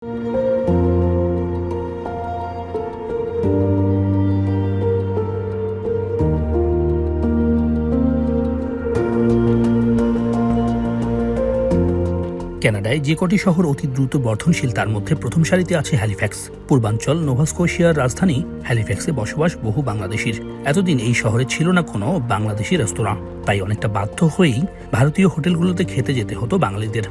কানাডায় যে কটি শহর অতি দ্রুত বর্ধনশীল তার মধ্যে প্রথম সারিতে আছে হ্যালিফ্যাক্স। পূর্বাঞ্চল নোভা স্কোশিয়ার রাজধানী হ্যালিফ্যাক্সে বসবাস বহু বাংলাদেশির। এতদিন এই শহরে ছিল না কোনো বাংলাদেশি রেস্তোরাঁ, তাই অনেকটা বাধ্য হয়েই ভারতীয় হোটেলগুলোতে খেতে যেতে হতো বাঙালিদের।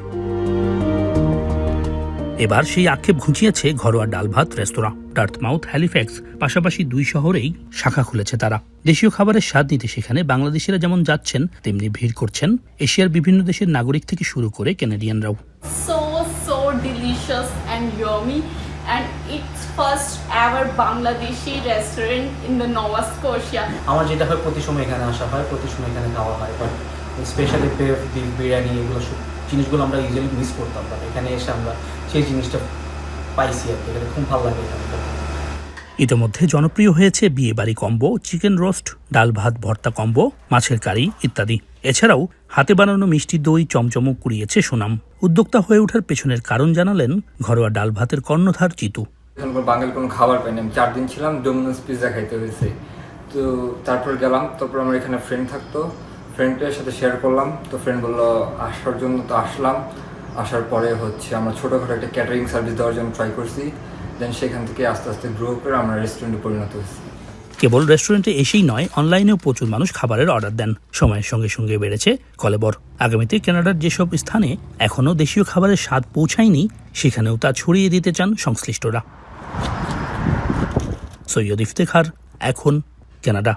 এবার সেই আক্ষেপ ঘুচিয়েছে ঘরোয়া ডাল ভাত রেস্তোরাঁ। ডার্থমাউথ, হ্যালিফ্যাক্স পাশাপাশি দুই শহরেই শাখা খুলেছে তারা। দেশীয় খাবারের স্বাদ নিতে সেখানে বাংলাদেশিরা যেমন যাচ্ছেন, তেমনি ভিড় করছেন এশিয়ার বিভিন্ন দেশের নাগরিক থেকে শুরু করে কানাডিয়ানরাও। So delicious and yummy, and it's first ever Bangladeshi restaurant in the Nova Scotia. আমার যেটা হয় প্রতি সময় এখানে আসা হয়, প্রতি সময় এখানে খাওয়া হয়, বাট স্পেশালি বিফ বিরিয়ানি এগুলো সব জিনিসগুলো আমরা ইজিলি মিস করতাম, বাট এখানে এসে আমরা সেই জিনিসটা পাইছি আর কি। এখানে খুব ভালো লাগে এখানে। ইতোমধ্যে জনপ্রিয় হয়েছে বিয়েবাড়ি কম্বো, চিকেন রোস্ট, ডাল ভাত ভর্তা কম্বো, মাছের কারি ইত্যাদি। এছাড়াও হাতে বানানো মিষ্টি দই চমচমও কুড়িয়েছে সুনাম। উদ্যোক্তা হয়ে ওঠার পেছনের কারণ জানালেন ঘরোয়া ডাল ভাতের কর্ণধার জিতু। বাঙালি কোনো খাবার পাইনি, আমি 4 দিন ছিলাম, ডোমিনোস পিৎজা খাইতে হয়েছে। তো তারপর গেলাম, তারপর আমার এখানে ফ্রেন্ড থাকতো, ফ্রেন্ডের সাথে শেয়ার করলাম। তো ফ্রেন্ড বললো আসার জন্য, তো আসলাম। আসার পরে আমরা ছোটোখাটো একটা ক্যাটারিং সার্ভিস দেওয়ার জন্য ট্রাই করছি। দেন সেখান থেকে আস্তে আস্তে গ্রো করে আমরা রেস্টুরেন্টে পরিণত হয়েছি। কেবল রেস্টুরেন্টে এসেই নয়, অনলাইনেও প্রচুর মানুষ খাবারের অর্ডার দেন। সময়ের সঙ্গে সঙ্গে বেড়েছে কলেবর। আগামীতে কানাডার যেসব স্থানে এখনও দেশীয় খাবারের স্বাদ পৌঁছায়নি, সেখানেও তা ছড়িয়ে দিতে চান সংশ্লিষ্টরা। সৈয়দ ইফতেখার, এখন কানাডা।